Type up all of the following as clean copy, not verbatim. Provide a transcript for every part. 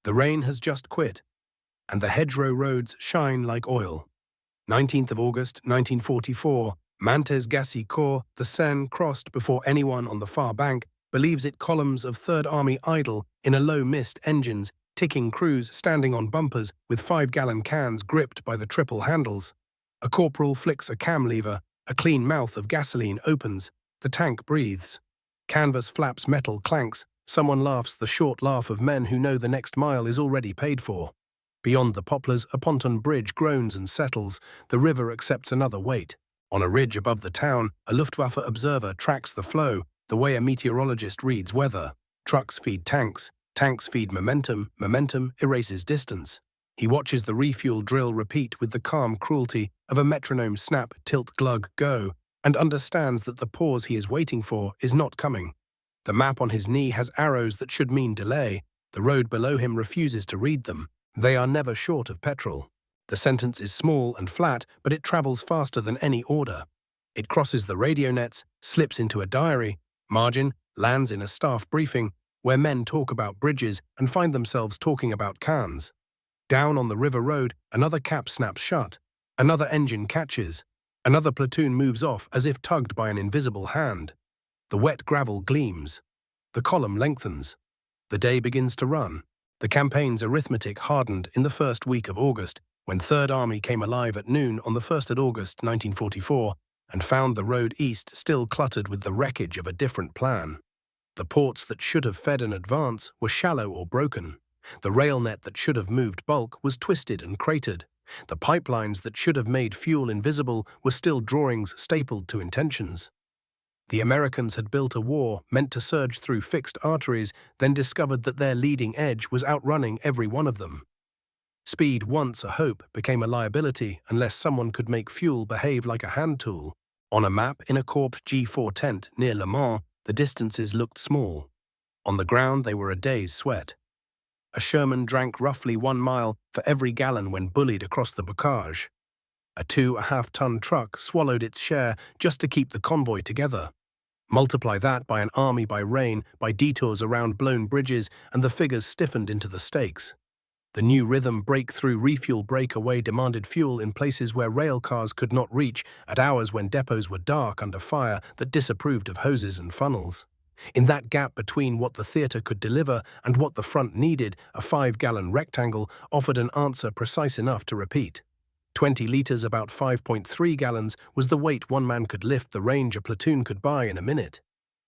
The rain has just quit, and the hedgerow roads shine like oil. 19th of August, 1944, Mantes Gassicourt, the Seine crossed before anyone on the far bank believes it. Columns of Third Army idle in a low mist, engines, ticking crews standing on bumpers with 5-gallon cans gripped by the triple handles. A corporal flicks a cam lever, a clean mouth of gasoline opens, the tank breathes. Canvas flaps, metal clanks, someone laughs the short laugh of men who know the next mile is already paid for. Beyond the poplars, a ponton bridge groans and settles, the river accepts another weight. On a ridge above the town, a Luftwaffe observer tracks the flow, the way a meteorologist reads weather. Trucks feed tanks, tanks feed momentum, momentum erases distance. He watches the refuel drill repeat with the calm cruelty of a metronome snap, tilt, glug, go, and understands that the pause he is waiting for is not coming. The map on his knee has arrows that should mean delay. The road below him refuses to read them. They are never short of petrol. The sentence is small and flat, but it travels faster than any order. It crosses the radio nets, slips into a diary, margin, lands in a staff briefing, where men talk about bridges and find themselves talking about cans. Down on the river road, another cap snaps shut. Another engine catches. Another platoon moves off as if tugged by an invisible hand. The wet gravel gleams. The column lengthens. The day begins to run. The campaign's arithmetic hardened in the first week of August, when Third Army came alive at noon on the 1st of August 1944 and found the road east still cluttered with the wreckage of a different plan. The ports that should have fed an advance were shallow or broken. The rail net that should have moved bulk was twisted and cratered. The pipelines that should have made fuel invisible were still drawings stapled to intentions. The Americans had built a war meant to surge through fixed arteries, then discovered that their leading edge was outrunning every one of them. Speed, once a hope, became a liability unless someone could make fuel behave like a hand tool. On a map in a Corp G4 tent near Le Mans, the distances looked small. On the ground, they were a day's sweat. A Sherman drank roughly 1 mile for every gallon when bullied across the bocage. A 2.5-ton truck swallowed its share just to keep the convoy together. Multiply that by an army by rain, by detours around blown bridges, and the figures stiffened into the stakes. The new rhythm breakthrough refuel breakaway demanded fuel in places where rail cars could not reach, at hours when depots were dark under fire that disapproved of hoses and funnels. In that gap between what the theatre could deliver and what the front needed, a 5-gallon rectangle offered an answer precise enough to repeat. 20 litres, about 5.3 gallons, was the weight one man could lift, the range a platoon could buy in a minute.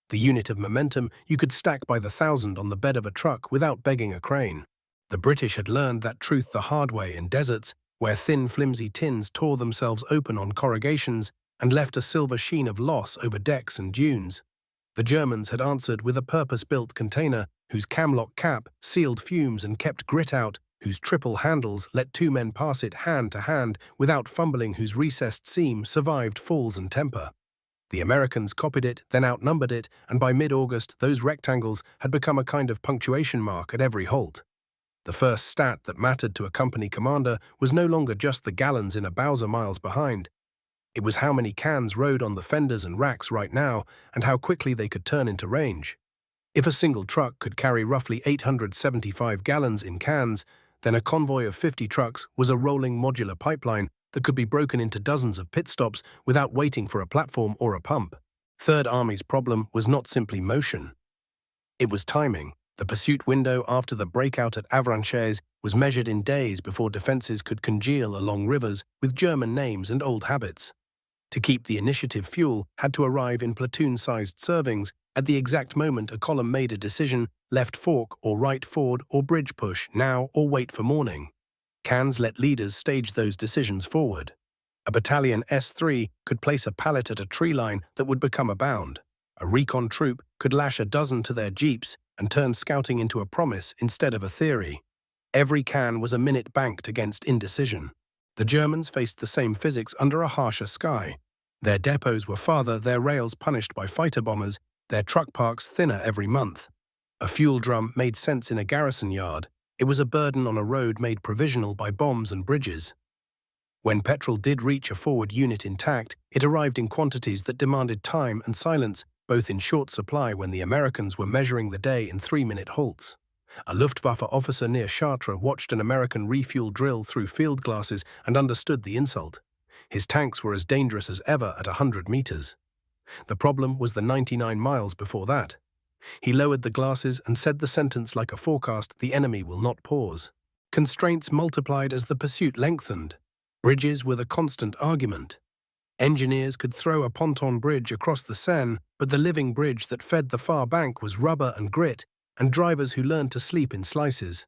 The unit of momentum you could stack by the thousand on the bed of a truck without begging a crane. The British had learned that truth the hard way in deserts, where thin, flimsy tins tore themselves open on corrugations and left a silver sheen of loss over decks and dunes. The Germans had answered with a purpose-built container whose camlock cap sealed fumes and kept grit out, whose triple handles let 2 men pass it hand to hand without fumbling, whose recessed seam survived falls and temper. The Americans copied it, then outnumbered it, and by mid-August those rectangles had become a kind of punctuation mark at every halt. The first stat that mattered to a company commander was no longer just the gallons in a Bowser miles behind. It was how many cans rode on the fenders and racks right now, and how quickly they could turn into range. If a single truck could carry roughly 875 gallons in cans, then a convoy of 50 trucks was a rolling modular pipeline that could be broken into dozens of pit stops without waiting for a platform or a pump. Third Army's problem was not simply motion. It was timing. The pursuit window after the breakout at Avranches was measured in days before defenses could congeal along rivers with German names and old habits. To keep the initiative, fuel had to arrive in platoon-sized servings at the exact moment a column made a decision: left fork or right ford or bridge push, now or wait for morning. Cans let leaders stage those decisions forward. A battalion S3 could place a pallet at a tree line that would become a bound. A recon troop could lash a dozen to their jeeps and turn scouting into a promise instead of a theory. Every can was a minute banked against indecision. The Germans faced the same physics under a harsher sky. Their depots were farther, their rails punished by fighter bombers, their truck parks thinner every month. A fuel drum made sense in a garrison yard. It was a burden on a road made provisional by bombs and bridges. When petrol did reach a forward unit intact, it arrived in quantities that demanded time and silence, both in short supply when the Americans were measuring the day in 3-minute halts. A Luftwaffe officer near Chartres watched an American refuel drill through field glasses and understood the insult. His tanks were as dangerous as ever at 100 meters. The problem was the 99 miles before that. He lowered the glasses and said the sentence like a forecast: the enemy will not pause. Constraints multiplied as the pursuit lengthened. Bridges were the constant argument. Engineers could throw a ponton bridge across the Seine, but the living bridge that fed the far bank was rubber and grit, and drivers who learned to sleep in slices.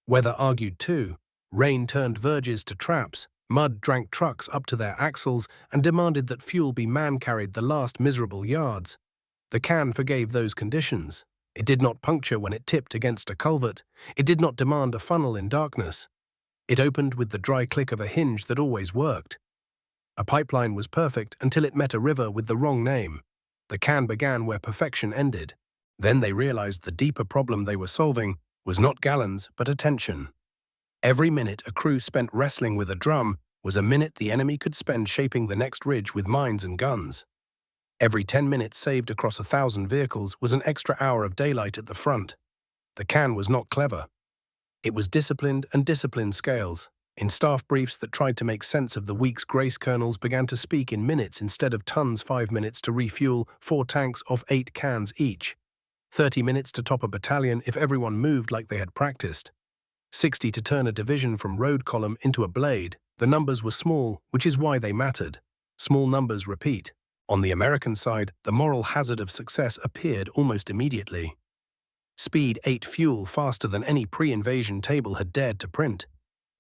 Weather argued too. Rain turned verges to traps, mud drank trucks up to their axles, and demanded that fuel be man-carried the last miserable yards. The can forgave those conditions. It did not puncture when it tipped against a culvert. It did not demand a funnel in darkness. It opened with the dry click of a hinge that always worked. A pipeline was perfect until it met a river with the wrong name. The can began where perfection ended. Then they realized the deeper problem they were solving was not gallons, but attention. Every minute a crew spent wrestling with a drum was a minute the enemy could spend shaping the next ridge with mines and guns. Every 10 minutes saved across 1,000 vehicles was an extra hour of daylight at the front. The can was not clever. It was disciplined, and disciplined scales. In staff briefs that tried to make sense of the week's grace, colonels began to speak in minutes instead of tons. 5 minutes to refuel 4 tanks of 8 cans each. 30 minutes to top a battalion if everyone moved like they had practiced. 60 to turn a division from road column into a blade. The numbers were small, which is why they mattered. Small numbers repeat. On the American side, the moral hazard of success appeared almost immediately. Speed ate fuel faster than any pre-invasion table had dared to print.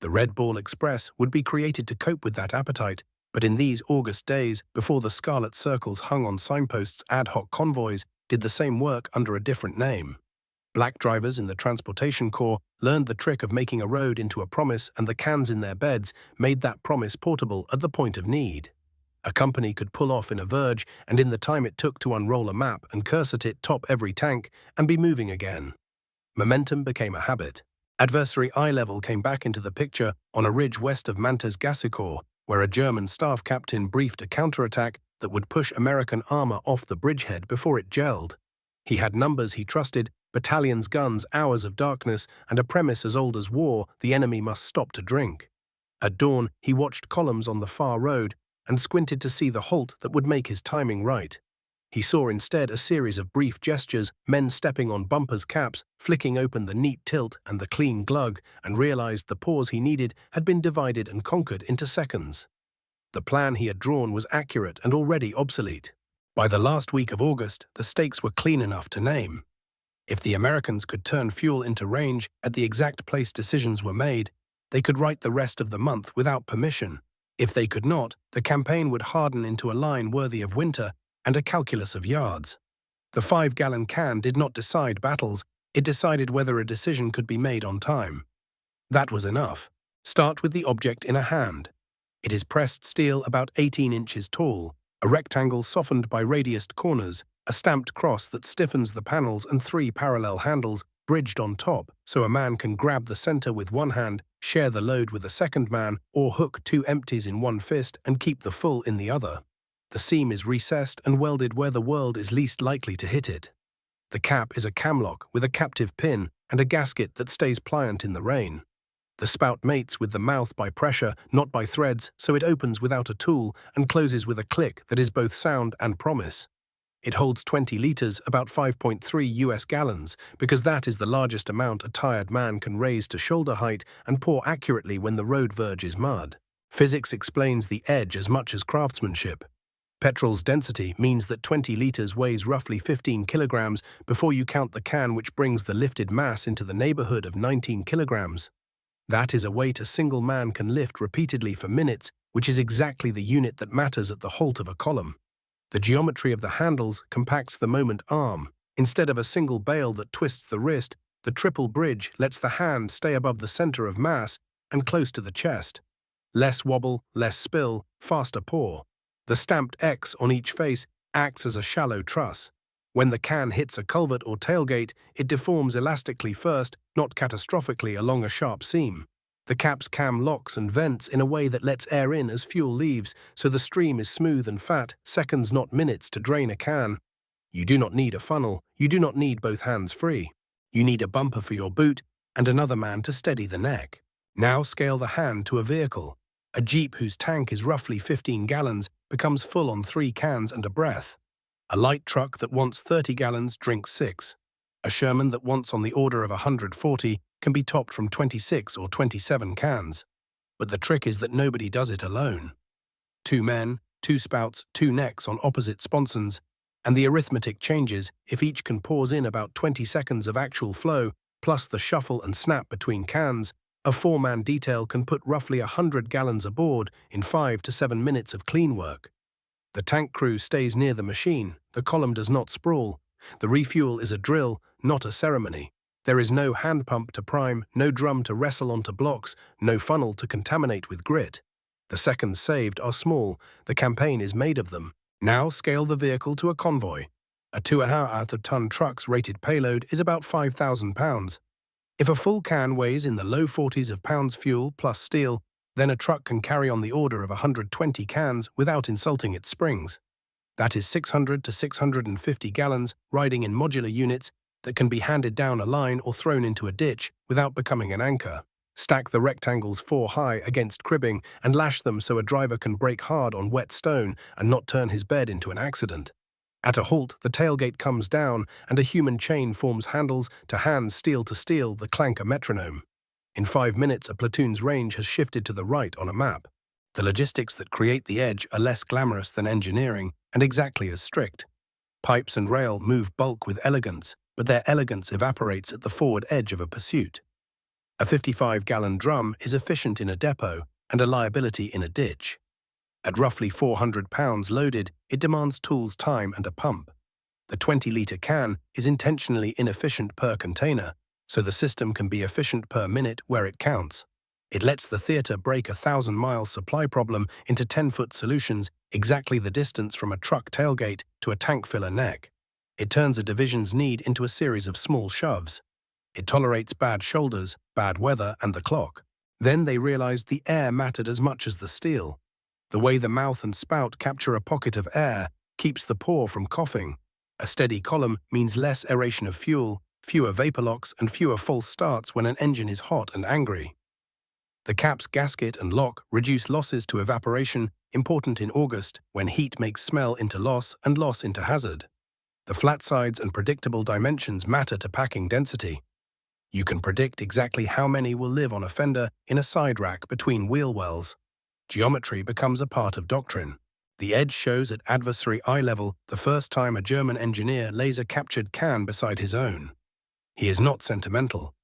The Red Ball Express would be created to cope with that appetite, but in these August days, before the scarlet circles hung on signposts, ad hoc convoys did the same work under a different name. Black drivers in the Transportation Corps learned the trick of making a road into a promise, and the cans in their beds made that promise portable at the point of need. A company could pull off in a verge, and in the time it took to unroll a map and cursor it top every tank and be moving again. Momentum became a habit. Adversary eye level came back into the picture on a ridge west of Mantes Gassicourt, where a German staff captain briefed a counterattack that would push American armor off the bridgehead before it gelled. He had numbers he trusted, battalions, guns, hours of darkness, and a premise as old as war: the enemy must stop to drink. At dawn, he watched columns on the far road and squinted to see the halt that would make his timing right. He saw instead a series of brief gestures, men stepping on bumpers' caps, flicking open the neat tilt and the clean glug, and realized the pause he needed had been divided and conquered into seconds. The plan he had drawn was accurate and already obsolete. By the last week of August, the stakes were clean enough to name. If the Americans could turn fuel into range at the exact place decisions were made, they could write the rest of the month without permission. If they could not, the campaign would harden into a line worthy of winter and a calculus of yards. The 5-gallon can did not decide battles, it decided whether a decision could be made on time. That was enough. Start with the object in a hand. It is pressed steel about 18 inches tall, a rectangle softened by radiused corners, a stamped cross that stiffens the panels, and 3 parallel handles bridged on top, so a man can grab the center with one hand, share the load with a second man, or hook 2 empties in one fist and keep the full in the other. The seam is recessed and welded where the world is least likely to hit it. The cap is a camlock with a captive pin and a gasket that stays pliant in the rain. The spout mates with the mouth by pressure, not by threads, so it opens without a tool and closes with a click that is both sound and promise. It holds 20 liters, about 5.3 US gallons, because that is the largest amount a tired man can raise to shoulder height and pour accurately when the road verge is mud. Physics explains the edge as much as craftsmanship. Petrol's density means that 20 liters weighs roughly 15 kilograms before you count the can, which brings the lifted mass into the neighborhood of 19 kilograms. That is a weight a single man can lift repeatedly for minutes, which is exactly the unit that matters at the halt of a column. The geometry of the handles compacts the moment arm. Instead of a single bale that twists the wrist, the triple bridge lets the hand stay above the center of mass and close to the chest. Less wobble, less spill, faster pour. The stamped X on each face acts as a shallow truss. When the can hits a culvert or tailgate, it deforms elastically first, not catastrophically along a sharp seam. The cap's cam locks and vents in a way that lets air in as fuel leaves, so the stream is smooth and fat, seconds not minutes to drain a can. You do not need a funnel, you do not need both hands free. You need a bumper for your boot and another man to steady the neck. Now scale the hand to a vehicle. A jeep whose tank is roughly 15 gallons becomes full on 3 cans and a breath. A light truck that wants 30 gallons drinks 6. A Sherman that wants on the order of 140 can be topped from 26 or 27 cans. But the trick is that nobody does it alone. 2 men, 2 spouts, 2 necks on opposite sponsons, and the arithmetic changes if each can pause in about 20 seconds of actual flow, plus the shuffle and snap between cans. A 4-man detail can put roughly 100 gallons aboard in 5 to 7 minutes of clean work. The tank crew stays near the machine, the column does not sprawl. The refuel is a drill, not a ceremony. There is no hand pump to prime, no drum to wrestle onto blocks, no funnel to contaminate with grit. The seconds saved are small, the campaign is made of them. Now scale the vehicle to a convoy. A 2.5-ton truck's rated payload is about 5,000 pounds. If a full can weighs in the low 40s of pounds fuel plus steel, then a truck can carry on the order of 120 cans without insulting its springs. That is 600 to 650 gallons riding in modular units that can be handed down a line or thrown into a ditch without becoming an anchor. Stack the rectangles 4 high against cribbing and lash them so a driver can brake hard on wet stone and not turn his bed into an accident. At a halt, the tailgate comes down and a human chain forms handles to hands steel to steel, the clank a metronome. In 5 minutes, a platoon's range has shifted to the right on a map. The logistics that create the edge are less glamorous than engineering and exactly as strict. Pipes and rail move bulk with elegance, but their elegance evaporates at the forward edge of a pursuit. A 55-gallon drum is efficient in a depot and a liability in a ditch. At roughly 400 pounds loaded, it demands tools, time, and a pump. The 20-litre can is intentionally inefficient per container, so the system can be efficient per minute where it counts. It lets the theatre break a 1,000-mile supply problem into 10-foot solutions, exactly the distance from a truck tailgate to a tank filler neck. It turns a division's need into a series of small shoves. It tolerates bad shoulders, bad weather, and the clock. Then they realized the air mattered as much as the steel. The way the mouth and spout capture a pocket of air keeps the pore from coughing. A steady column means less aeration of fuel, fewer vapor locks, and fewer false starts when an engine is hot and angry. The cap's gasket and lock reduce losses to evaporation, important in August, when heat makes smell into loss and loss into hazard. The flat sides and predictable dimensions matter to packing density. You can predict exactly how many will live on a fender in a side rack between wheel wells. Geometry becomes a part of doctrine. The edge shows at adversary eye level the first time a German engineer lays a captured can beside his own. He is not sentimental.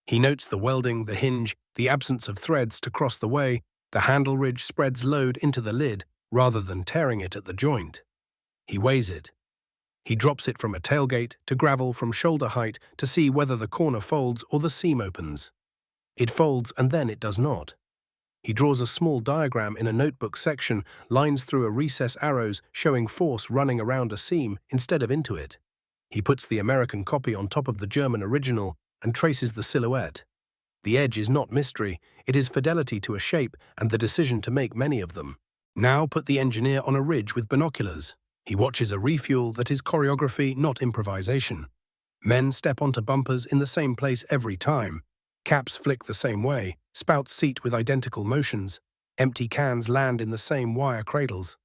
He notes the welding, the hinge, the absence of threads to cross the way, the handle ridge spreads load into the lid rather than tearing it at the joint. He weighs it. He drops it from a tailgate to gravel from shoulder height to see whether the corner folds or the seam opens. It folds and then it does not. He draws a small diagram in a notebook section, lines through a recess arrows showing force running around a seam instead of into it. He puts the American copy on top of the German original and traces the silhouette. The edge is not mystery, it is fidelity to a shape and the decision to make many of them. Now put the engineer on a ridge with binoculars. He watches a refuel that is choreography, not improvisation. Men step onto bumpers in the same place every time. Caps flick the same way, spouts seat with identical motions. Empty cans land in the same wire cradles.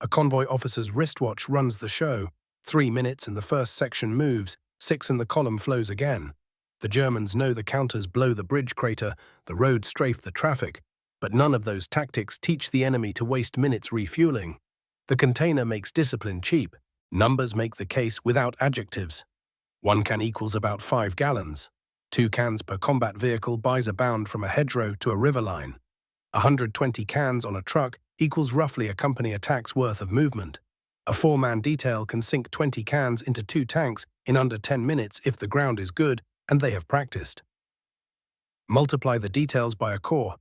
A convoy officer's wristwatch runs the show. 3 minutes and the first section moves, 6 and the column flows again. The Germans know the counters blow the bridge crater, the road strafe the traffic, but none of those tactics teach the enemy to waste minutes refueling. The container makes discipline cheap. Numbers make the case without adjectives. 1 can equals about 5 gallons. 2 cans per combat vehicle buys a bound from a hedgerow to a river line. 120 cans on a truck equals roughly a company attack's worth of movement. A 4-man detail can sink 20 cans into 2 tanks in under 10 minutes if the ground is good and they have practiced. Multiply the details by a corps,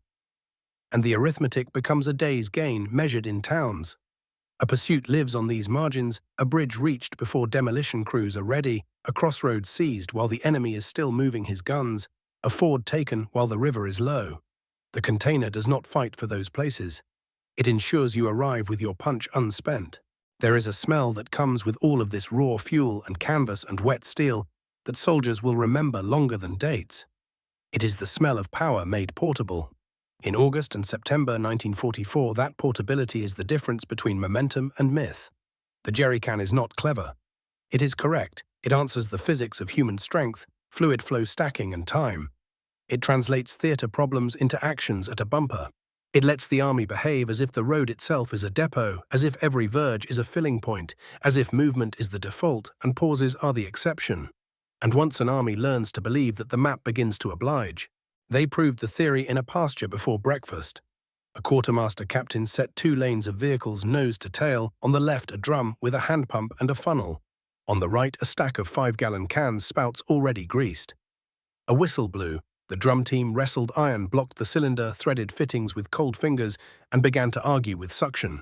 and the arithmetic becomes a day's gain measured in towns. A pursuit lives on these margins, a bridge reached before demolition crews are ready, a crossroad seized while the enemy is still moving his guns, a ford taken while the river is low. The container does not fight for those places. It ensures you arrive with your punch unspent. There is a smell that comes with all of this raw fuel and canvas and wet steel, that soldiers will remember longer than dates. It is the smell of power made portable. In August and September 1944, that portability is the difference between momentum and myth. The jerrycan is not clever. It is correct. It answers the physics of human strength, fluid flow stacking, and time. It translates theatre problems into actions at a bumper. It lets the army behave as if the road itself is a depot, as if every verge is a filling point, as if movement is the default and pauses are the exception. And once an army learns to believe that the map begins to oblige, they proved the theory in a pasture before breakfast. A quartermaster captain set 2 lanes of vehicles nose to tail, on the left a drum with a hand pump and a funnel. On the right a stack of 5-gallon cans, spouts already greased. A whistle blew. The drum team wrestled iron, blocked the cylinder, threaded fittings with cold fingers, and began to argue with suction.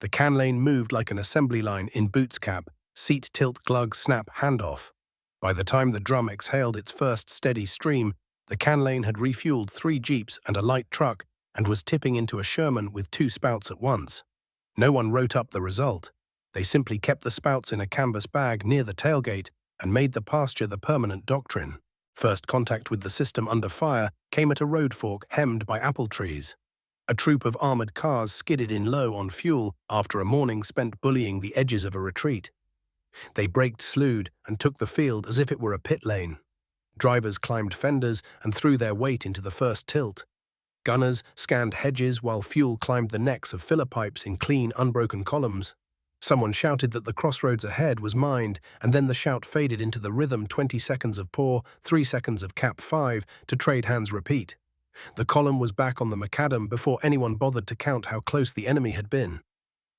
The can lane moved like an assembly line in boots cap, seat tilt, glug, snap, handoff. By the time the drum exhaled its first steady stream, the can lane had refueled 3 jeeps and a light truck and was tipping into a Sherman with 2 spouts at once. No one wrote up the result. They simply kept the spouts in a canvas bag near the tailgate and made the pasture the permanent doctrine. First contact with the system under fire came at a road fork hemmed by apple trees. A troop of armored cars skidded in low on fuel after a morning spent bullying the edges of a retreat. They braked, slewed, and took the field as if it were a pit lane. Drivers climbed fenders and threw their weight into the first tilt. Gunners scanned hedges while fuel climbed the necks of filler pipes in clean, unbroken columns. Someone shouted that the crossroads ahead was mined, and then the shout faded into the rhythm: 20 seconds of pour, 3 seconds of cap 5, to trade hands repeat. The column was back on the macadam before anyone bothered to count how close the enemy had been.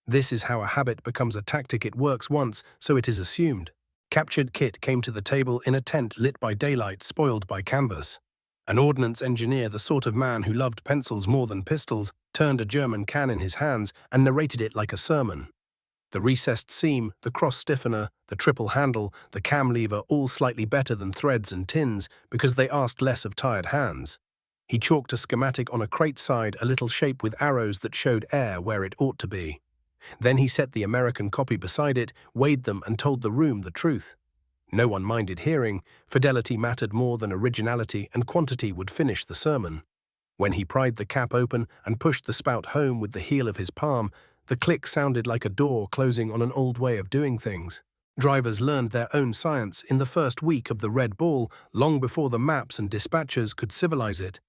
This is how a habit becomes a tactic. It works once, so it is assumed. Captured kit came to the table in a tent lit by daylight, spoiled by canvas. An ordnance engineer, the sort of man who loved pencils more than pistols, turned a German can in his hands and narrated it like a sermon. The recessed seam, the cross stiffener, the triple handle, the cam lever, all slightly better than threads and tins because they asked less of tired hands. He chalked a schematic on a crate side, a little shape with arrows that showed air where it ought to be. Then he set the American copy beside it, weighed them, and told the room the truth. No one minded hearing. Fidelity mattered more than originality, and quantity would finish the sermon. When he pried the cap open and pushed the spout home with the heel of his palm, the click sounded like a door closing on an old way of doing things. Drivers learned their own science in the first week of the Red Ball, long before the maps and dispatchers could civilize it.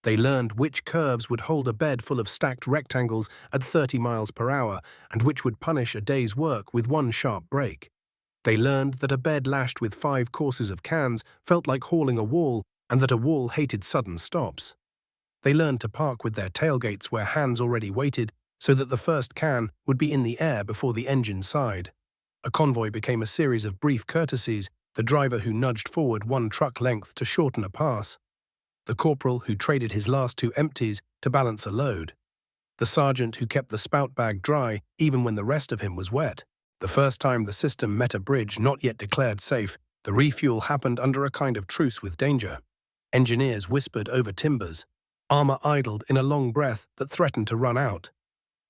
They learned which curves would hold a bed full of stacked rectangles at 30 miles per hour and which would punish a day's work with 1 sharp break. They learned that a bed lashed with 5 courses of cans felt like hauling a wall and that a wall hated sudden stops. They learned to park with their tailgates where hands already waited so that the first can would be in the air before the engine sighed. A convoy became a series of brief courtesies: the driver who nudged forward 1 truck length to shorten a pass, the corporal who traded his last 2 empties to balance a load, the sergeant who kept the spout bag dry even when the rest of him was wet. The first time the system met a bridge not yet declared safe, the refuel happened under a kind of truce with danger. Engineers whispered over timbers. Armor idled in a long breath that threatened to run out.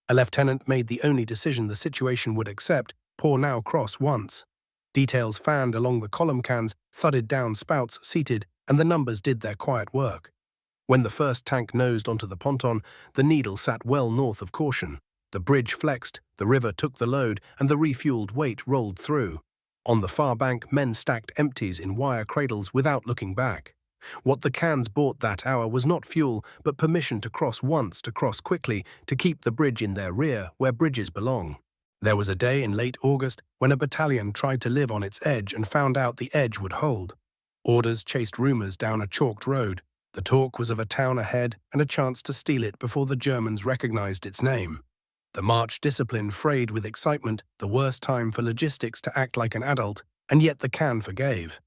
A lieutenant made the only decision the situation would accept: pour now, cross once. Details fanned along the column cans, thudded down spouts, seated, and the numbers did their quiet work. When the first tank nosed onto the ponton, the needle sat well north of caution. The bridge flexed, the river took the load, and the refueled weight rolled through. On the far bank, men stacked empties in wire cradles without looking back. What the cans bought that hour was not fuel, but permission to cross once, to cross quickly, to keep the bridge in their rear, where bridges belong. There was a day in late August when a battalion tried to live on its edge and found out the edge would hold. Orders chased rumors down a chalked road. The talk was of a town ahead and a chance to steal it before the Germans recognized its name. The march discipline frayed with excitement, the worst time for logistics to act like an adult, and yet the can forgave.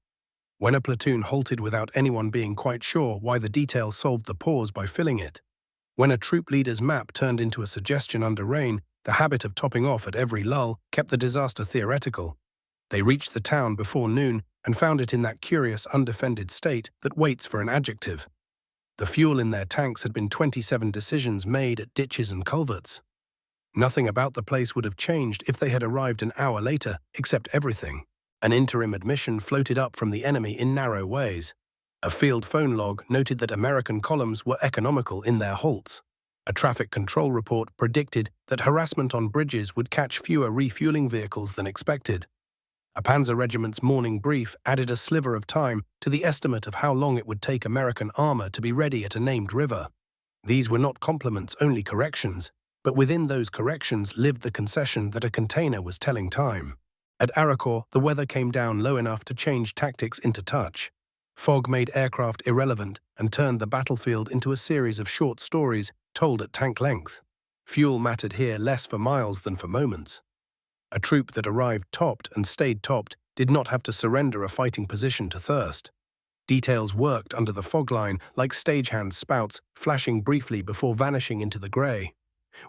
When a platoon halted without anyone being quite sure why, the detail solved the pause by filling it. When a troop leader's map turned into a suggestion under rain, the habit of topping off at every lull kept the disaster theoretical. They reached the town before noon and found it in that curious undefended state that waits for an adjective. The fuel in their tanks had been 27 decisions made at ditches and culverts. Nothing about the place would have changed if they had arrived an hour later, except everything. An interim admission floated up from the enemy in narrow ways. A field phone log noted that American columns were economical in their halts. A traffic control report predicted that harassment on bridges would catch fewer refueling vehicles than expected. A panzer regiment's morning brief added a sliver of time to the estimate of how long it would take American armor to be ready at a named river. These were not compliments, only corrections, but within those corrections lived the concession that a container was telling time. At Arracourt, the weather came down low enough to change tactics into touch. Fog made aircraft irrelevant and turned the battlefield into a series of short stories told at tank length. Fuel mattered here less for miles than for moments. A troop that arrived topped and stayed topped did not have to surrender a fighting position to thirst. Details worked under the fog line like stagehand spouts, flashing briefly before vanishing into the grey.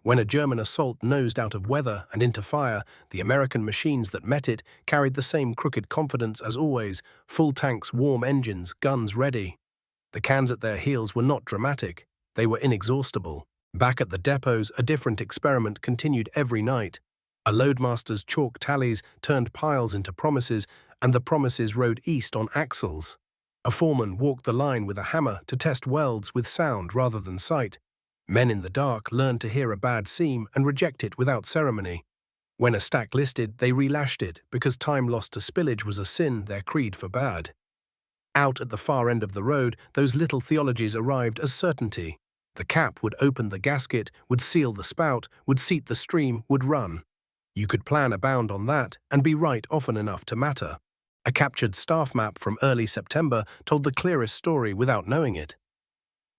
When a German assault nosed out of weather and into fire, the American machines that met it carried the same crooked confidence as always: full tanks, warm engines, guns ready. The cans at their heels were not dramatic, they were inexhaustible. Back at the depots, a different experiment continued every night. A loadmaster's chalk tallies turned piles into promises, and the promises rode east on axles. A foreman walked the line with a hammer to test welds with sound rather than sight. Men in the dark learned to hear a bad seam and reject it without ceremony. When a stack listed, they relashed it because time lost to spillage was a sin their creed forbade. Out at the far end of the road, those little theologies arrived as certainty. The cap would open the gasket, would seal the spout, would seat the stream, would run. You could plan a bound on that and be right often enough to matter. A captured staff map from early September told the clearest story without knowing it.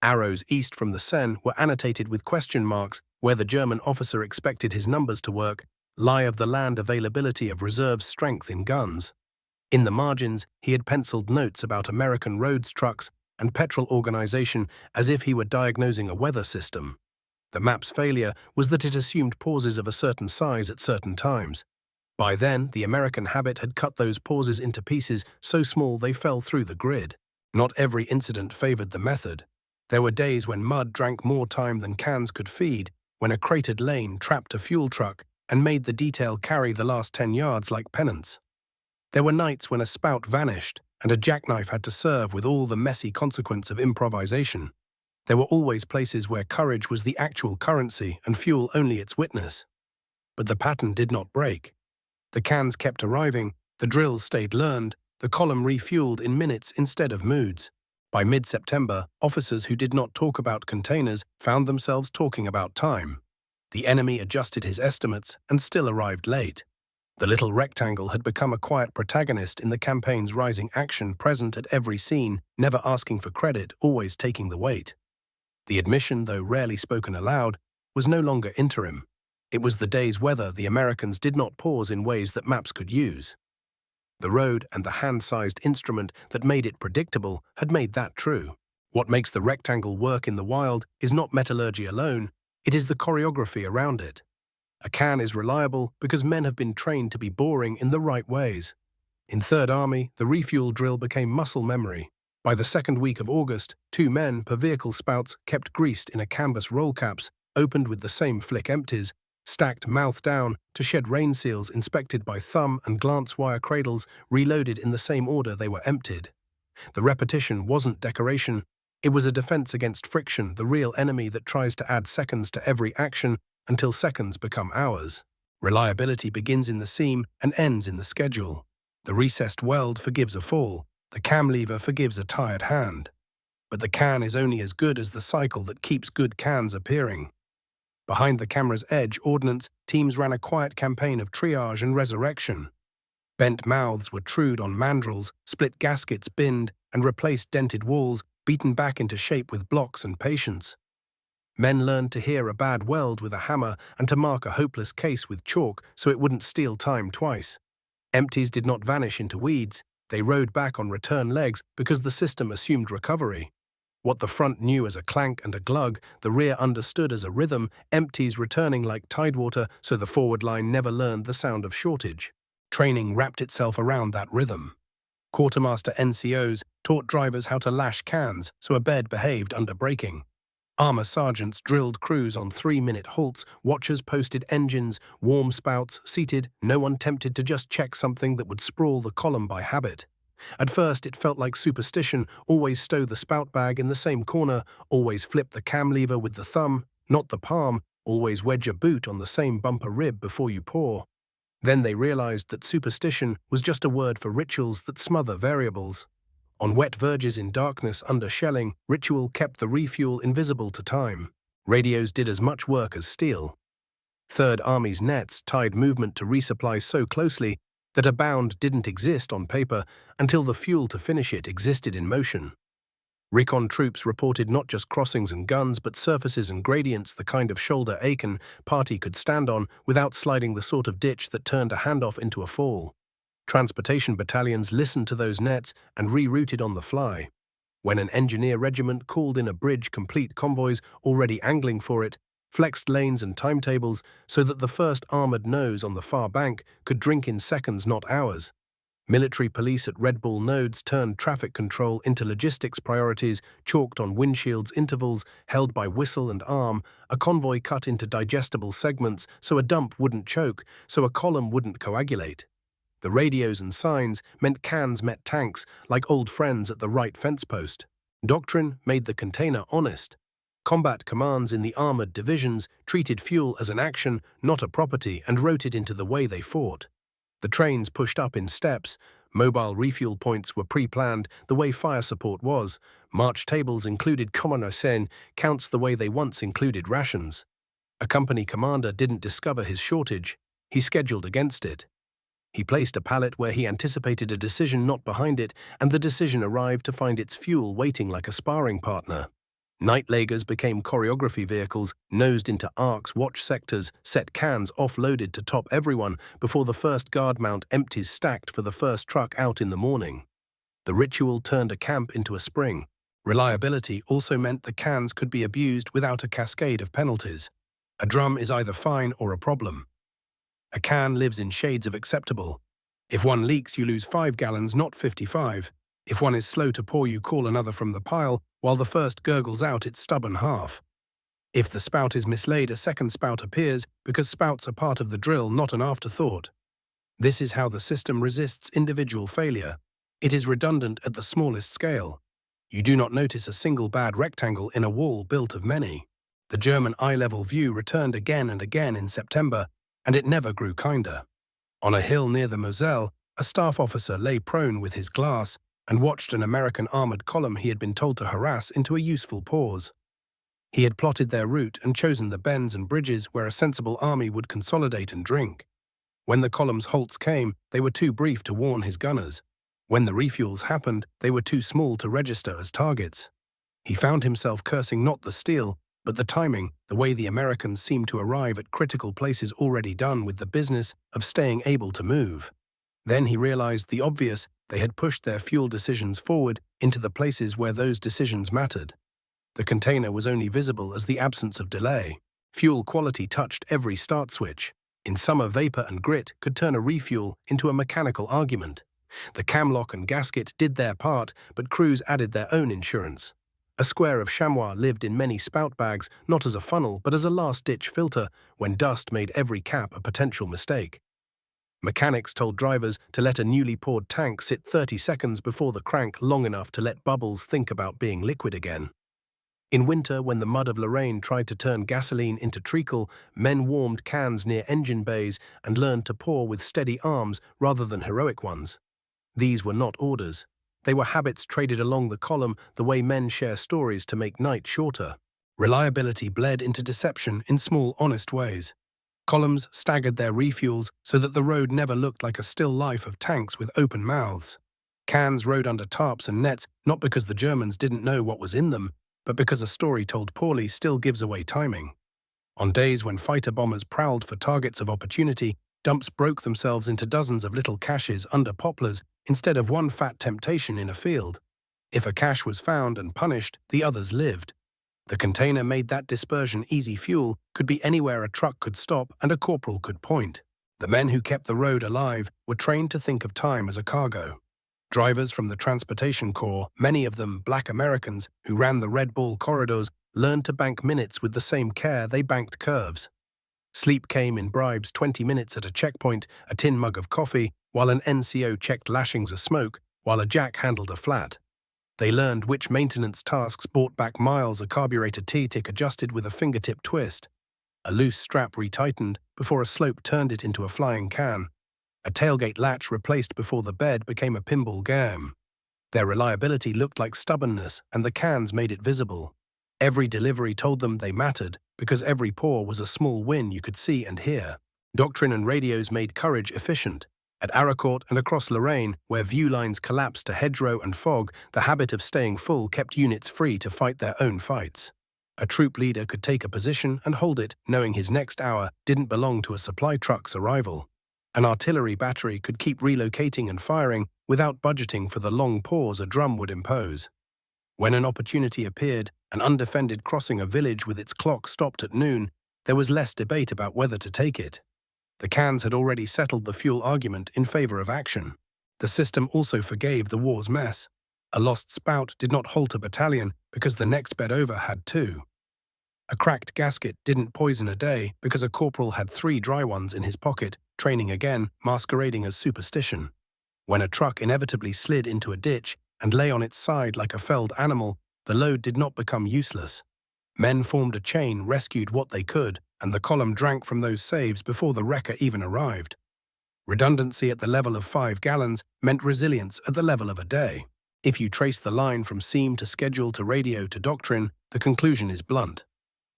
Arrows east from the Seine were annotated with question marks where the German officer expected his numbers to work, lie of the land availability of reserve strength in guns. In the margins, he had penciled notes about American roads trucks and petrol organization as if he were diagnosing a weather system. The map's failure was that it assumed pauses of a certain size at certain times. By then, the American habit had cut those pauses into pieces so small they fell through the grid. Not every incident favored the method. There were days when mud drank more time than cans could feed, when a cratered lane trapped a fuel truck and made the detail carry the last 10 yards like penance. There were nights when a spout vanished and a jackknife had to serve with all the messy consequence of improvisation. There were always places where courage was the actual currency and fuel only its witness. But the pattern did not break. The cans kept arriving, the drills stayed learned, the column refueled in minutes instead of moods. By mid-September, officers who did not talk about containers found themselves talking about time. The enemy adjusted his estimates and still arrived late. The little rectangle had become a quiet protagonist in the campaign's rising action, present at every scene, never asking for credit, always taking the weight. The admission, though rarely spoken aloud, was no longer interim. It was the day's weather the Americans did not pause in ways that maps could use. The road and the hand-sized instrument that made it predictable had made that true. What makes the rectangle work in the wild is not metallurgy alone, it is the choreography around it. A can is reliable because men have been trained to be boring in the right ways. In Third Army, the refuel drill became muscle memory. By the second week of August, 2 men per vehicle spouts kept greased in a canvas roll caps, opened with the same flick empties, stacked mouth down to shed rain seals inspected by thumb and glance wire cradles reloaded in the same order they were emptied. The repetition wasn't decoration, it was a defense against friction, the real enemy that tries to add seconds to every action until seconds become hours. Reliability begins in the seam and ends in the schedule. The recessed weld forgives a fall, the cam lever forgives a tired hand. But the can is only as good as the cycle that keeps good cans appearing. Behind the camera's edge, ordnance teams ran a quiet campaign of triage and resurrection. Bent mouths were trued on mandrels, split gaskets binned, and replaced dented walls, beaten back into shape with blocks and patience. Men learned to hear a bad weld with a hammer and to mark a hopeless case with chalk so it wouldn't steal time twice. Empties did not vanish into weeds, they rode back on return legs because the system assumed recovery. What the front knew as a clank and a glug, the rear understood as a rhythm, empties returning like tidewater so the forward line never learned the sound of shortage. Training wrapped itself around that rhythm. Quartermaster NCOs taught drivers how to lash cans so a bed behaved under braking. Armor sergeants drilled crews on 3-minute halts, watchers posted engines, warm spouts seated, no one tempted to just check something that would sprawl the column by habit. At first it felt like superstition, always stow the spout bag in the same corner, always flip the cam lever with the thumb, not the palm, always wedge a boot on the same bumper rib before you pour. Then they realized that superstition was just a word for rituals that smother variables. On wet verges in darkness under shelling, ritual kept the refuel invisible to time. Radios did as much work as steel. Third Army's nets tied movement to resupply so closely that a bound didn't exist on paper until the fuel to finish it existed in motion. Recon troops reported not just crossings and guns, but surfaces and gradients, the kind of shoulder Aiken party could stand on without sliding the sort of ditch that turned a handoff into a fall. Transportation battalions listened to those nets and rerouted on the fly. When an engineer regiment called in a bridge-complete convoys already angling for it, flexed lanes and timetables so that the first armored nose on the far bank could drink in seconds, not hours. Military police at Red Bull nodes turned traffic control into logistics priorities, chalked on windshields intervals held by whistle and arm, a convoy cut into digestible segments so a dump wouldn't choke, so a column wouldn't coagulate. The radios and signs meant cans met tanks like old friends at the right fence post. Doctrine made the container honest. Combat commands in the armored divisions treated fuel as an action, not a property, and wrote it into the way they fought. The trains pushed up in steps. Mobile refuel points were pre-planned the way fire support was. March tables included Seine counts the way they once included rations. A company commander didn't discover his shortage. He scheduled against it. He placed a pallet where he anticipated a decision not behind it, and the decision arrived to find its fuel waiting like a sparring partner. Night lagers became choreography vehicles, nosed into arcs, watch sectors, set cans offloaded to top everyone before the first guard mount empties stacked for the first truck out in the morning. The ritual turned a camp into a spring. Reliability also meant the cans could be abused without a cascade of penalties. A drum is either fine or a problem. A can lives in shades of acceptable. If one leaks, you lose 5 gallons, not 55. If one is slow to pour, you call another from the pile, while the first gurgles out its stubborn half. If the spout is mislaid, a second spout appears, because spouts are part of the drill, not an afterthought. This is how the system resists individual failure. It is redundant at the smallest scale. You do not notice a single bad rectangle in a wall built of many. The German eye-level view returned again and again in September, and it never grew kinder. On a hill near the Moselle, a staff officer lay prone with his glass and watched an American armored column he had been told to harass into a useful pause. He had plotted their route and chosen the bends and bridges where a sensible army would consolidate and drink. When the column's halts came, they were too brief to warn his gunners. When the refuels happened, they were too small to register as targets. He found himself cursing not the steel, but the timing, the way the Americans seemed to arrive at critical places already done with the business of staying able to move. Then he realized the obvious: they had pushed their fuel decisions forward into the places where those decisions mattered. The container was only visible as the absence of delay. Fuel quality touched every start switch. In summer, vapor and grit could turn a refuel into a mechanical argument. The camlock and gasket did their part, but crews added their own insurance. A square of chamois lived in many spout bags, not as a funnel, but as a last-ditch filter when dust made every cap a potential mistake. Mechanics told drivers to let a newly poured tank sit 30 seconds before the crank long enough to let bubbles think about being liquid again. In winter, when the mud of Lorraine tried to turn gasoline into treacle, men warmed cans near engine bays and learned to pour with steady arms rather than heroic ones. These were not orders. They were habits traded along the column, the way men share stories to make night shorter. Reliability bled into deception in small, honest ways. Columns staggered their refuels so that the road never looked like a still life of tanks with open mouths. Cans rode under tarps and nets, not because the Germans didn't know what was in them, but because a story told poorly still gives away timing. On days when fighter bombers prowled for targets of opportunity, dumps broke themselves into dozens of little caches under poplars instead of one fat temptation in a field. If a cache was found and punished, the others lived. The container made that dispersion easy. Fuel could be anywhere a truck could stop and a corporal could point. The men who kept the road alive were trained to think of time as a cargo. Drivers from the Transportation Corps, many of them black Americans who ran the Red Bull corridors, learned to bank minutes with the same care they banked curves. Sleep came in bribes: 20 minutes at a checkpoint, a tin mug of coffee, while an NCO checked lashings of smoke, while a jack handled a flat. They learned which maintenance tasks bought back miles: a carburetor T-tick adjusted with a fingertip twist, a loose strap retightened before a slope turned it into a flying can, a tailgate latch replaced before the bed became a pinball game. Their reliability looked like stubbornness, and the cans made it visible. Every delivery told them they mattered, because every pour was a small win you could see and hear. Doctrine and radios made courage efficient. At Arracourt and across Lorraine, where view lines collapsed to hedgerow and fog, the habit of staying full kept units free to fight their own fights. A troop leader could take a position and hold it, knowing his next hour didn't belong to a supply truck's arrival. An artillery battery could keep relocating and firing without budgeting for the long pause a drum would impose. When an opportunity appeared, an undefended crossing a village with its clock stopped at noon, there was less debate about whether to take it. The cans had already settled the fuel argument in favor of action. The system also forgave the war's mess. A lost spout did not halt a battalion because the next bed over had two. A cracked gasket didn't poison a day because a corporal had 3 dry ones in his pocket, training again, masquerading as superstition. When a truck inevitably slid into a ditch and lay on its side like a felled animal, the load did not become useless. Men formed a chain, rescued what they could, and the column drank from those saves before the wrecker even arrived. Redundancy at the level of 5 gallons meant resilience at the level of a day. If you trace the line from seam to schedule to radio to doctrine, the conclusion is blunt.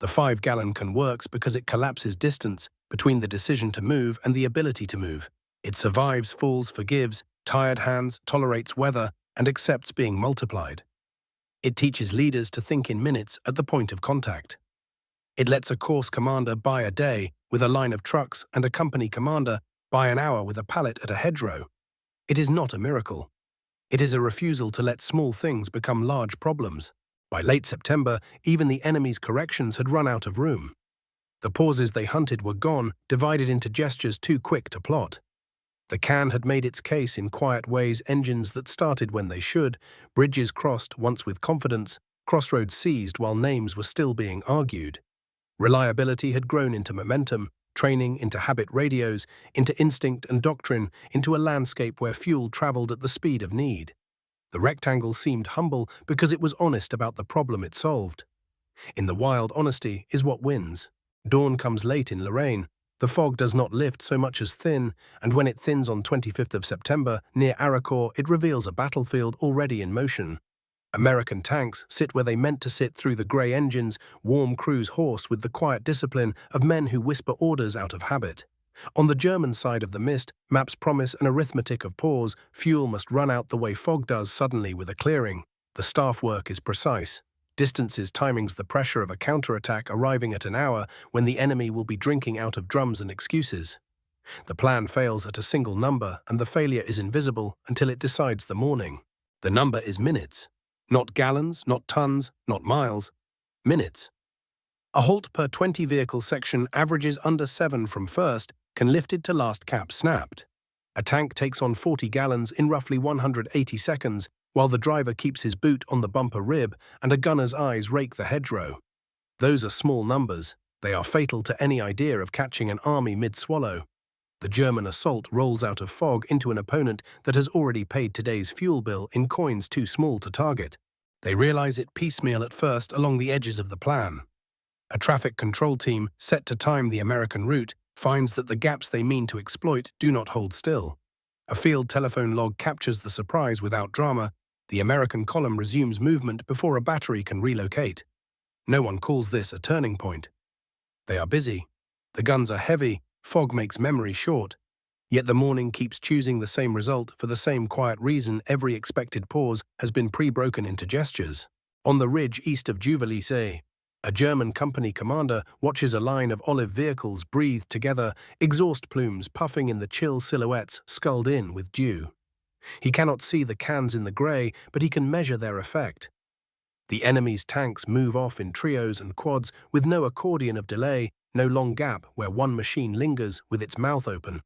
The 5-gallon can works because it collapses distance between the decision to move and the ability to move. It survives, falls, forgives, tired hands, tolerates weather, and accepts being multiplied. It teaches leaders to think in minutes at the point of contact. It lets a course commander buy a day with a line of trucks and a company commander buy an hour with a pallet at a hedgerow. It is not a miracle. It is a refusal to let small things become large problems. By late September, even the enemy's corrections had run out of room. The pauses they hunted were gone, divided into gestures too quick to plot. The can had made its case in quiet ways: engines that started when they should, bridges crossed once with confidence, crossroads seized while names were still being argued. Reliability had grown into momentum, training into habit radios, into instinct and doctrine, into a landscape where fuel traveled at the speed of need. The rectangle seemed humble because it was honest about the problem it solved. In the wild, honesty is what wins. Dawn comes late in Lorraine. The fog does not lift so much as thin, and when it thins on 25th of September, near Arracourt, it reveals a battlefield already in motion. American tanks sit where they meant to sit through the grey engines, warm crews hoarse with the quiet discipline of men who whisper orders out of habit. On the German side of the mist, maps promise an arithmetic of pause. Fuel must run out the way fog does suddenly with a clearing. The staff work is precise. Distances timings the pressure of a counterattack arriving at an hour when the enemy will be drinking out of drums and excuses. The plan fails at a single number, and the failure is invisible until it decides the morning. The number is minutes. Not gallons, not tons, not miles. Minutes. A halt per 20-vehicle section averages under 7 from first, can lifted to last cap snapped. A tank takes on 40 gallons in roughly 180 seconds, while the driver keeps his boot on the bumper rib and a gunner's eyes rake the hedgerow. Those are small numbers. They are fatal to any idea of catching an army mid-swallow. The German assault rolls out of fog into an opponent that has already paid today's fuel bill in coins too small to target. They realize it piecemeal at first along the edges of the plan. A traffic control team set to time the American route finds that the gaps they mean to exploit do not hold still. A field telephone log captures the surprise without drama. The American column resumes movement before a battery can relocate. No one calls this a turning point. They are busy. The guns are heavy. Fog makes memory short. Yet the morning keeps choosing the same result for the same quiet reason. Every expected pause has been pre-broken into gestures. On the ridge east of Juvisy, a German company commander watches a line of olive vehicles breathe together, exhaust plumes puffing in the chill silhouettes sculled in with dew. He cannot see the cans in the grey, but he can measure their effect. The enemy's tanks move off in trios and quads with no accordion of delay, no long gap where one machine lingers with its mouth open.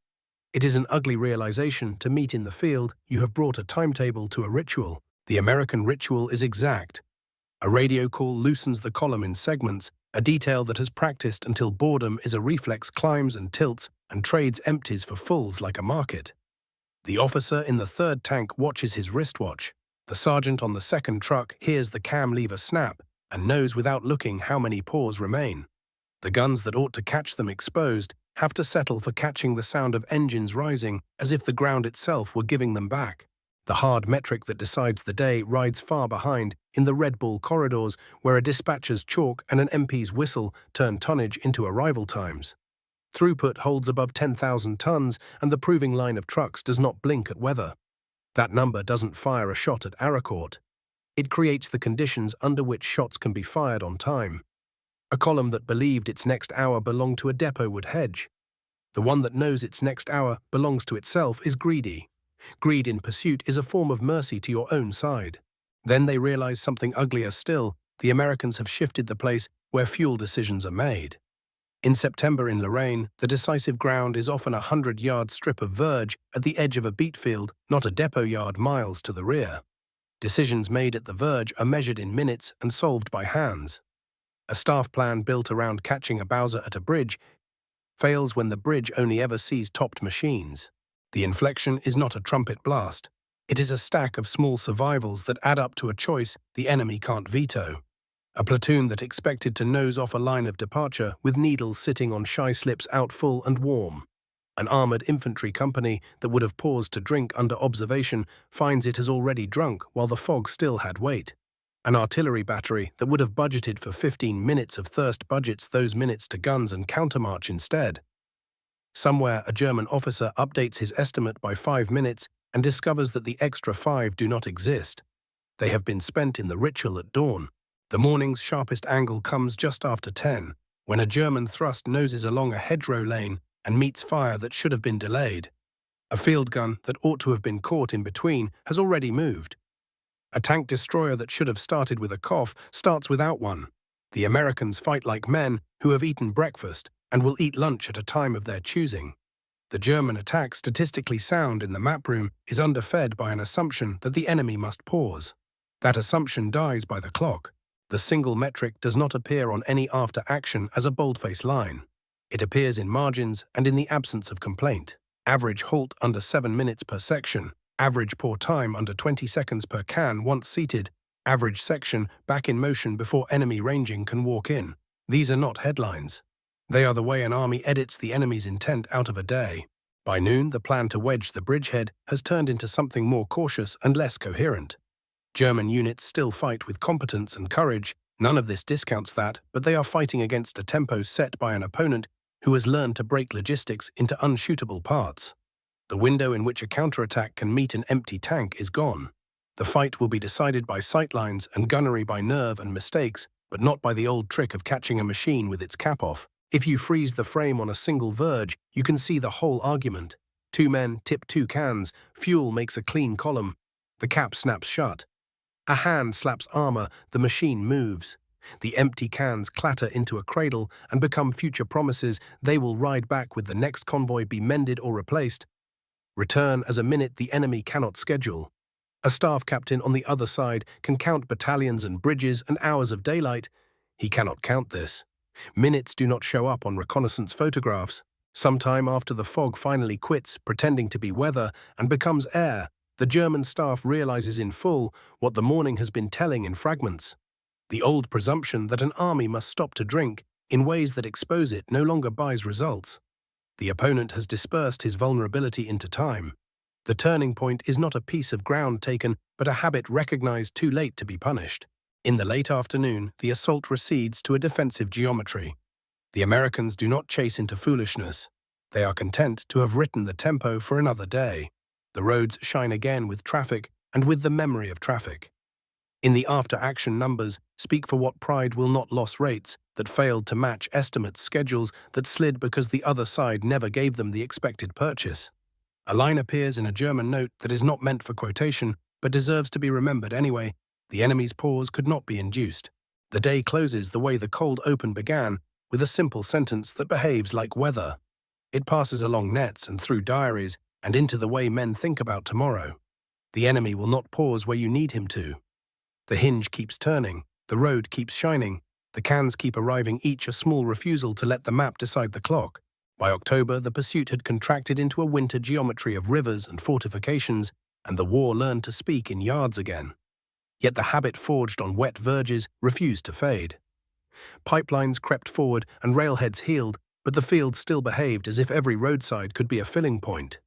It is an ugly realization to meet in the field. You have brought a timetable to a ritual. The American ritual is exact. A radio call loosens the column in segments, a detail that has practiced until boredom is a reflex climbs and tilts and trades empties for fulls like a market. The officer in the third tank watches his wristwatch. The sergeant on the second truck hears the cam lever snap and knows without looking how many paws remain. The guns that ought to catch them exposed have to settle for catching the sound of engines rising as if the ground itself were giving them back. The hard metric that decides the day rides far behind in the Red Bull corridors where a dispatcher's chalk and an MP's whistle turn tonnage into arrival times. Throughput holds above 10,000 tons and the proving line of trucks does not blink at weather. That number doesn't fire a shot at Arracourt. It creates the conditions under which shots can be fired on time. A column that believed its next hour belonged to a depot would hedge. The one that knows its next hour belongs to itself is greedy. Greed in pursuit is a form of mercy to your own side. Then they realize something uglier still. The Americans have shifted the place where fuel decisions are made. In September in Lorraine, the decisive ground is often a 100-yard strip of verge at the edge of a beet field, not a depot yard miles to the rear. Decisions made at the verge are measured in minutes and solved by hands. A staff plan built around catching a Bowser at a bridge fails when the bridge only ever sees topped machines. The inflection is not a trumpet blast. It is a stack of small survivals that add up to a choice the enemy can't veto. A platoon that expected to nose off a line of departure with needles sitting on shy slips out full and warm. An armoured infantry company that would have paused to drink under observation finds it has already drunk while the fog still had weight. An artillery battery that would have budgeted for 15 minutes of thirst budgets those minutes to guns and countermarch instead. Somewhere a German officer updates his estimate by 5 minutes and discovers that the extra 5 do not exist. They have been spent in the ritual at dawn. The morning's sharpest angle comes just after 10, when a German thrust noses along a hedgerow lane and meets fire that should have been delayed. A field gun that ought to have been caught in between has already moved. A tank destroyer that should have started with a cough starts without one. The Americans fight like men who have eaten breakfast and will eat lunch at a time of their choosing. The German attack, statistically sound in the map room, is underfed by an assumption that the enemy must pause. That assumption dies by the clock. The single metric does not appear on any after action as a boldface line. It appears in margins and in the absence of complaint. Average halt under 7 minutes per section. Average pour time under 20 seconds per can once seated. Average section back in motion before enemy ranging can walk in. These are not headlines. They are the way an army edits the enemy's intent out of a day. By noon, the plan to wedge the bridgehead has turned into something more cautious and less coherent. German units still fight with competence and courage. None of this discounts that, but they are fighting against a tempo set by an opponent who has learned to break logistics into unshootable parts. The window in which a counterattack can meet an empty tank is gone. The fight will be decided by sightlines and gunnery by nerve and mistakes, but not by the old trick of catching a machine with its cap off. If you freeze the frame on a single verge, you can see the whole argument. 2 men tip 2 cans, fuel makes a clean column. The cap snaps shut. A hand slaps armor, the machine moves. The empty cans clatter into a cradle and become future promises they will ride back with the next convoy be mended or replaced. Return as a minute the enemy cannot schedule. A staff captain on the other side can count battalions and bridges and hours of daylight. He cannot count this. Minutes do not show up on reconnaissance photographs. Sometime after the fog finally quits, pretending to be weather, and becomes air, the German staff realizes in full what the morning has been telling in fragments. The old presumption that an army must stop to drink, in ways that expose it, no longer buys results. The opponent has dispersed his vulnerability into time. The turning point is not a piece of ground taken, but a habit recognized too late to be punished. In the late afternoon, the assault recedes to a defensive geometry. The Americans do not chase into foolishness. They are content to have written the tempo for another day. The roads shine again with traffic and with the memory of traffic. In the after-action numbers speak for what pride will not loss rates that failed to match estimates, schedules that slid because the other side never gave them the expected purchase. A line appears in a German note that is not meant for quotation, but deserves to be remembered anyway. The enemy's pause could not be induced. The day closes the way the cold open began, with a simple sentence that behaves like weather. It passes along nets and through diaries and into the way men think about tomorrow. The enemy will not pause where you need him to. The hinge keeps turning. The road keeps shining. The cans keep arriving, each a small refusal to let the map decide the clock. By October, the pursuit had contracted into a winter geometry of rivers and fortifications, and the war learned to speak in yards again. Yet the habit forged on wet verges refused to fade. Pipelines crept forward and railheads healed, but the field still behaved as if every roadside could be a filling point.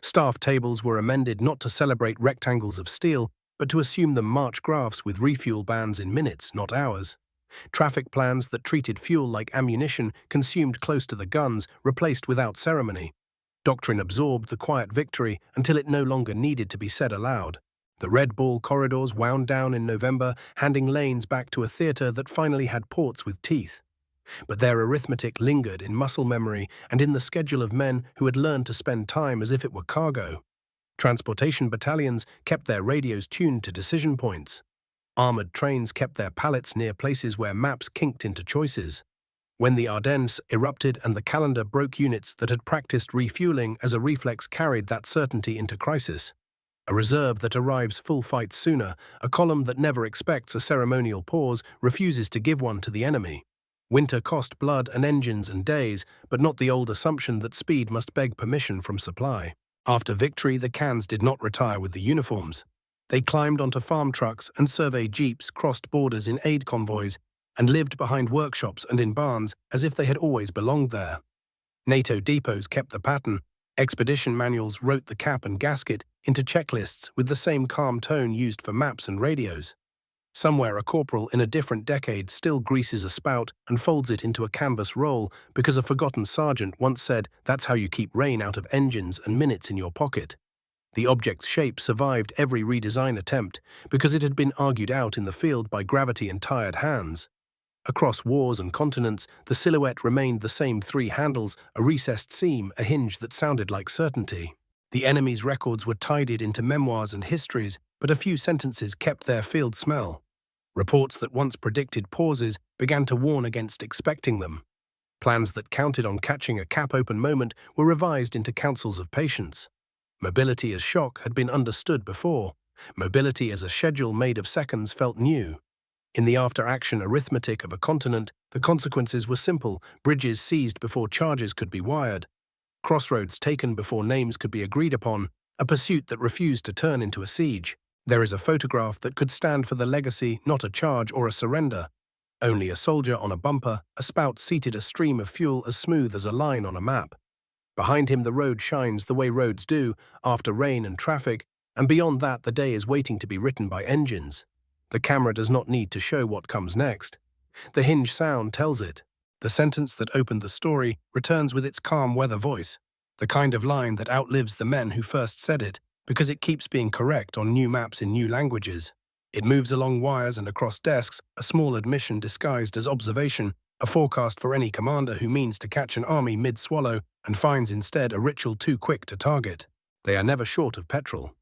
Staff tables were amended not to celebrate rectangles of steel, but to assume them march graphs with refuel bans in minutes, not hours. Traffic plans that treated fuel like ammunition consumed close to the guns, replaced without ceremony. Doctrine absorbed the quiet victory until it no longer needed to be said aloud. The Red Ball corridors wound down in November, handing lanes back to a theatre that finally had ports with teeth. But their arithmetic lingered in muscle memory and in the schedule of men who had learned to spend time as if it were cargo. Transportation battalions kept their radios tuned to decision points. Armored trains kept their pallets near places where maps kinked into choices. When the Ardennes erupted and the calendar broke, units that had practiced refueling as a reflex carried that certainty into crisis. A reserve that arrives full fight sooner, a column that never expects a ceremonial pause, refuses to give one to the enemy. Winter cost blood and engines and days, but not the old assumption that speed must beg permission from supply. After victory, the cans did not retire with the uniforms. They climbed onto farm trucks and surveyed jeeps, crossed borders in aid convoys, and lived behind workshops and in barns as if they had always belonged there. NATO depots kept the pattern. Expedition manuals wrote the cap and gasket into checklists with the same calm tone used for maps and radios. Somewhere a corporal in a different decade still greases a spout and folds it into a canvas roll because a forgotten sergeant once said that's how you keep rain out of engines and minutes in your pocket. The object's shape survived every redesign attempt because it had been argued out in the field by gravity and tired hands. Across wars and continents, the silhouette remained the same: three handles, a recessed seam, a hinge that sounded like certainty. The enemy's records were tidied into memoirs and histories, but a few sentences kept their field smell. Reports that once predicted pauses began to warn against expecting them. Plans that counted on catching a cap-open moment were revised into counsels of patience. Mobility as shock had been understood before. Mobility as a schedule made of seconds felt new. In the after-action arithmetic of a continent, the consequences were simple: bridges seized before charges could be wired, crossroads taken before names could be agreed upon, a pursuit that refused to turn into a siege. There is a photograph that could stand for the legacy, not a charge or a surrender. Only a soldier on a bumper, a spout seated, a stream of fuel as smooth as a line on a map. Behind him the road shines the way roads do, after rain and traffic, and beyond that the day is waiting to be written by engines. The camera does not need to show what comes next. The hinge sound tells it. The sentence that opened the story returns with its calm weather voice, the kind of line that outlives the men who first said it, because it keeps being correct on new maps in new languages. It moves along wires and across desks, a small admission disguised as observation, a forecast for any commander who means to catch an army mid-swallow and finds instead a ritual too quick to target. They are never short of petrol.